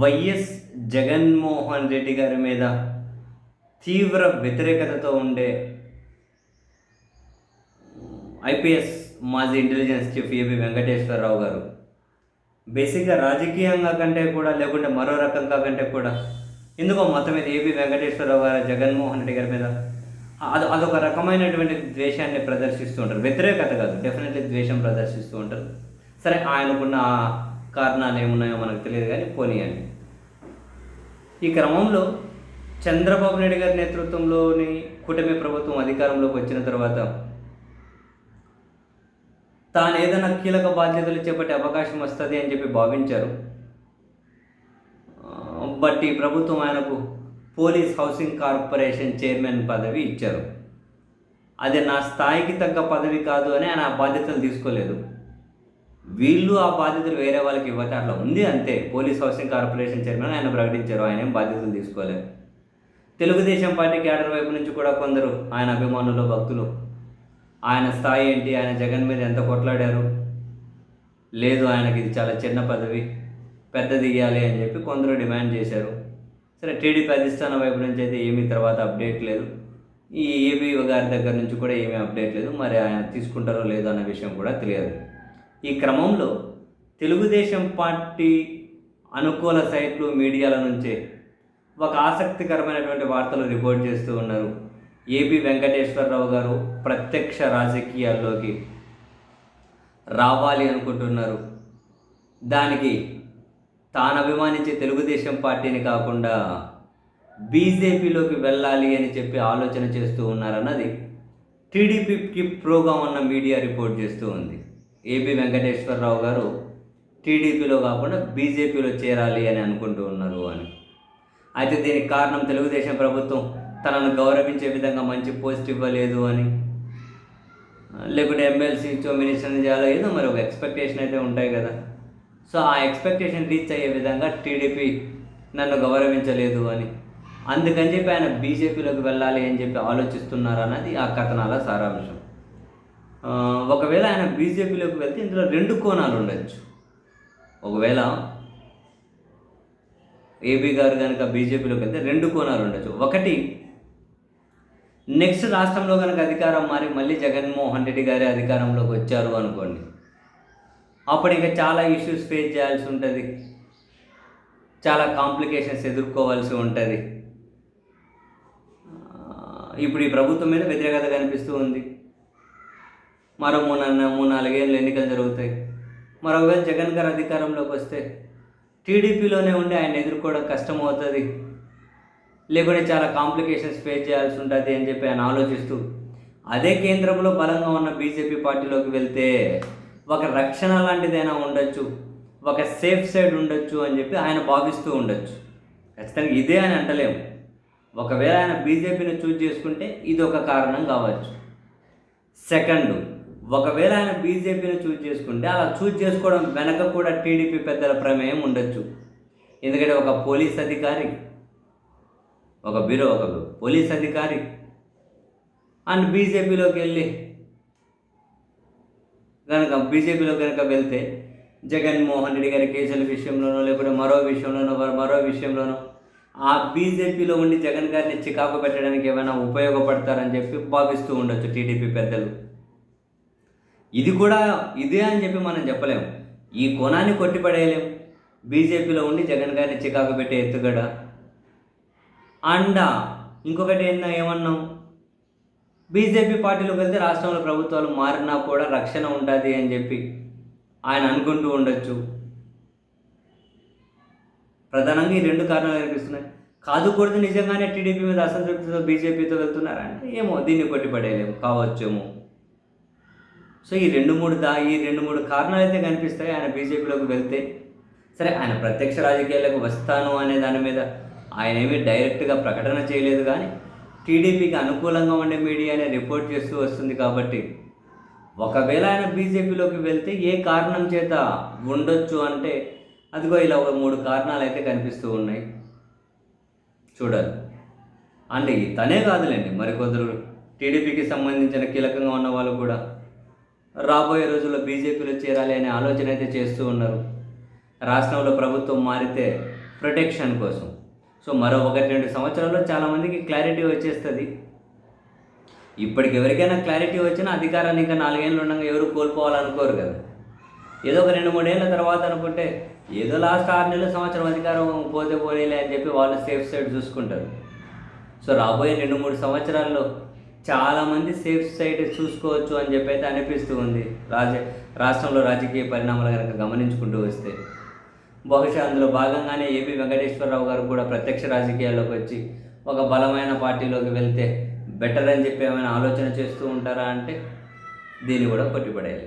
YS Jaganmohan Reddy గారి మీద తీవ్ర వ్యతిరేకతతో ఉండే ఐపీఎస్ మాజీ ఇంటెలిజెన్స్ చీఫ్ ఏబి వెంకటేశ్వరరావు గారు బేసిక్గా రాజకీయంగా కంటే కూడా లేకుంటే మరో రకంగా కంటే కూడా ఎందుకో మొత్తం మీద ఏబి వెంకటేశ్వరరావు గారు జగన్మోహన్ రెడ్డి గారి మీద అదొక రకమైనటువంటి ద్వేషాన్ని ప్రదర్శిస్తూ ఉంటారు. వ్యతిరేకత కాదు, డెఫినెట్లీ ద్వేషం ప్రదర్శిస్తూ ఉంటారు. సరే, ఆయనకున్న కారణాలు ఏమున్నాయో మనకు తెలియదు, కానీ పోనీయండి. ఈ క్రమంలో చంద్రబాబు నాయుడు గారి నేతృత్వంలోని కూటమి ప్రభుత్వం అధికారంలోకి వచ్చిన తర్వాత తాను ఏదైనా కీలక బాధ్యతలు చేపట్టే అవకాశం వస్తుంది అని చెప్పి భావించారు. బట్ ఈ ప్రభుత్వం ఆయనకు పోలీస్ హౌసింగ్ కార్పొరేషన్ చైర్మన్ పదవి ఇచ్చారు. అది నా స్థాయికి తగ్గ పదవి కాదు అని ఆయన ఆ బాధ్యతలు తీసుకోలేదు. వీళ్ళు ఆ బాధ్యతలు వేరే వాళ్ళకి ఇవ్వతే అట్లా ఉంది, అంతే. పోలీస్ హౌసింగ్ కార్పొరేషన్ చైర్మన్ ఆయన ప్రకటించారు, ఆయన ఏం బాధ్యతలు తీసుకోలేదు. తెలుగుదేశం పార్టీ క్యాడర్ వైపు నుంచి కూడా కొందరు ఆయన అభిమానులు, భక్తులు ఆయన స్థాయి ఏంటి, ఆయన జగన్ మీద ఎంత కొట్లాడారు, లేదు ఆయనకి ఇది చాలా చిన్న పదవి, పెద్దది ఇవ్వాలి అని చెప్పి కొందరు డిమాండ్ చేశారు. సరే, టీడీపీ అధిష్టానం వైపు నుంచి అయితే ఏమీ తర్వాత అప్డేట్ లేదు. ఈ ఏబీ గారి దగ్గర నుంచి కూడా ఏమీ అప్డేట్ లేదు. మరి ఆయన తీసుకుంటారో లేదో అన్న విషయం కూడా తెలియదు. ఈ క్రమంలో తెలుగుదేశం పార్టీ అనుకూల సైట్లు, మీడియాల నుంచే ఒక ఆసక్తికరమైనటువంటి వార్తలు రిపోర్ట్ చేస్తూ ఉన్నారు. ఏబి వెంకటేశ్వరరావు గారు ప్రత్యక్ష రాజకీయాల్లోకి రావాలి అనుకుంటున్నారు. దానికి తాను అభిమానించే తెలుగుదేశం పార్టీని కాకుండా బీజేపీలోకి వెళ్ళాలి అని చెప్పి ఆలోచన చేస్తూ ఉన్నారన్నది టీడీపీకి ప్రోగా ఉన్న మీడియా రిపోర్ట్ చేస్తూ ఉంది. ఏబి వెంకటేశ్వరరావు గారు టీడీపీలో కాకుండా బీజేపీలో చేరాలి అని అనుకుంటూ ఉన్నారు అని. అయితే దీనికి కారణం తెలుగుదేశం ప్రభుత్వం తనను గౌరవించే విధంగా మంచి పోస్ట్ ఇవ్వలేదు అని, లేకుంటే ఎమ్మెల్సీ ఇచ్చో మినిస్టర్ని చేయాలో ఏదో మరి ఒక ఎక్స్పెక్టేషన్ అయితే ఉంటాయి కదా. సో ఆ ఎక్స్పెక్టేషన్ రీచ్ అయ్యే విధంగా టీడీపీ నన్ను గౌరవించలేదు అని, అందుకని చెప్పి ఆయన బీజేపీలోకి వెళ్ళాలి అని చెప్పి ఆలోచిస్తున్నారు అన్నది ఆ కథనాల సారాంశం. ఒకవేళ ఆయన బీజేపీలోకి వెళ్తే ఇందులో రెండు కోణాలు ఉండొచ్చు. ఒకవేళ ఏబీ గారు కనుక బీజేపీలోకి వెళ్తే రెండు కోణాలు ఉండొచ్చు. ఒకటి, నెక్స్ట్ రాష్ట్రంలో కనుక అధికారం మారి మళ్ళీ జగన్మోహన్ రెడ్డి గారి అధికారంలోకి వచ్చారు అనుకోండి, అప్పుడు ఇంకా చాలా ఇష్యూస్ ఫేస్ చేయాల్సి ఉంటుంది, చాలా కాంప్లికేషన్స్ ఎదుర్కోవాల్సి ఉంటుంది. ఇప్పుడు ఈ ప్రభుత్వం మీద వ్యతిరేకత కనిపిస్తూ ఉంది. మరో మూడు నాలుగేళ్ళు ఎన్నికలు జరుగుతాయి. మరొకవేళ జగన్ గారు అధికారంలోకి వస్తే టీడీపీలోనే ఉండి ఆయన ఎదుర్కోవడం కష్టం అవుతుంది, లేకుంటే చాలా కాంప్లికేషన్స్ ఫేస్ చేయాల్సి ఉంటుంది అని చెప్పి ఆయన ఆలోచిస్తూ అదే కేంద్రంలో బలంగా ఉన్న బీజేపీ పార్టీలోకి వెళ్తే ఒక రక్షణ లాంటిదైనా ఉండొచ్చు, ఒక సేఫ్ సైడ్ ఉండొచ్చు అని చెప్పి ఆయన భావిస్తూ ఉండొచ్చు. ఖచ్చితంగా ఇదే అని అంటలేము. ఒకవేళ ఆయన బీజేపీని చూజ్ చేసుకుంటే ఇది ఒక కారణం కావచ్చు. సెకండ్, ఒకవేళ ఆయన బీజేపీని చూజ్ చేసుకుంటే అలా చూజ్ చేసుకోవడం వెనక కూడా టీడీపీ పెద్దల ప్రమేయం ఉండొచ్చు. ఎందుకంటే ఒక పోలీస్ అధికారి, ఒక పోలీస్ అధికారి అండ్ బీజేపీలోకి కనుక వెళ్తే జగన్మోహన్ రెడ్డి గారి కేసుల విషయంలోనో లేకపోతే మరో విషయంలోనో ఆ బీజేపీలో ఉండి జగన్ గారిని చికాకు పెట్టడానికి ఏమైనా ఉపయోగపడతారని చెప్పి భావిస్తూ ఉండొచ్చు టీడీపీ పెద్దలు. ఇది కూడా ఇదే అని చెప్పి మనం చెప్పలేము. ఈ కోణాన్ని కొట్టిపడేయలేము. బీజేపీలో ఉండి జగన్ గారిని చికాకు పెట్టే ఎత్తుగడ. అండ్ ఇంకొకటి ఏమన్నాం, బీజేపీ పార్టీలోకి వెళ్తే రాష్ట్రంలో ప్రభుత్వాలు మారినా కూడా రక్షణ ఉంటుంది అని చెప్పి ఆయన అనుకుంటూ ఉండొచ్చు. ప్రధానంగా ఈ రెండు కారణాలు కనిపిస్తున్నాయి. కాదు కొడితే నిజంగానే టీడీపీ మీద అసంతృప్తితో బీజేపీతో వెళ్తున్నారంటే ఏమో, దీన్ని కొట్టిపడేయలేము, కావచ్చేమో. సో ఈ రెండు మూడు కారణాలు అయితే కనిపిస్తాయి ఆయన బీజేపీలోకి వెళ్తే. సరే, ఆయన ప్రత్యక్ష రాజకీయాలకు వస్తాను అనే దాని మీద ఆయన ఏమీ డైరెక్ట్గా ప్రకటన చేయలేదు, కానీ టీడీపీకి అనుకూలంగా ఉండే మీడియానే రిపోర్ట్ చేస్తూ వస్తుంది. కాబట్టి ఒకవేళ ఆయన బీజేపీలోకి వెళ్తే ఏ కారణం చేత ఉండొచ్చు అంటే అదిగో ఇలా ఒక 3 కారణాలు అయితే కనిపిస్తూ ఉన్నాయి. చూడాలి. అంటే తనే కాదులేండి, మరికొందరు టీడీపీకి సంబంధించిన కీలకంగా ఉన్న వాళ్ళు కూడా రాబోయే రోజుల్లో బీజేపీలో చేరాలి అనే ఆలోచన అయితే చేస్తూ ఉన్నారు. రాష్ట్రంలో ప్రభుత్వం మారితే ప్రొటెక్షన్ కోసం. సో మరో 1-2 సంవత్సరాల్లో చాలామందికి క్లారిటీ వచ్చేస్తుంది. ఇప్పటికి ఎవరికైనా క్లారిటీ వచ్చినా అధికారాన్ని ఇంకా 4 ఏళ్ళు ఉండగా ఎవరు కోల్పోవాలనుకోరు కదా. ఏదో ఒక 2-3 ఏళ్ళ తర్వాత అనుకుంటే ఏదో లాస్ట్ 6 నెలలు సంవత్సరం అధికారం పోతే పోనీలే అని చెప్పి వాళ్ళు సేఫ్ సైడ్ చూసుకుంటారు. సో రాబోయే 2-3 సంవత్సరాల్లో చాలామంది సేఫ్ సైడ్ చూసుకోవచ్చు అని చెప్పి అయితే అనిపిస్తూ ఉంది. రాష్ట్రంలో రాజకీయ పరిణామాలు కనుక గమనించుకుంటూ వస్తే బహుశా అందులో భాగంగానే ఏపీ వెంకటేశ్వరరావు గారు కూడా ప్రత్యక్ష రాజకీయాల్లోకి వచ్చి ఒక బలమైన పార్టీలోకి వెళ్తే బెటర్ అని చెప్పి ఏమైనా ఆలోచన చేస్తూ ఉంటారా అంటే దీన్ని కూడా కొట్టిపడేయాలి.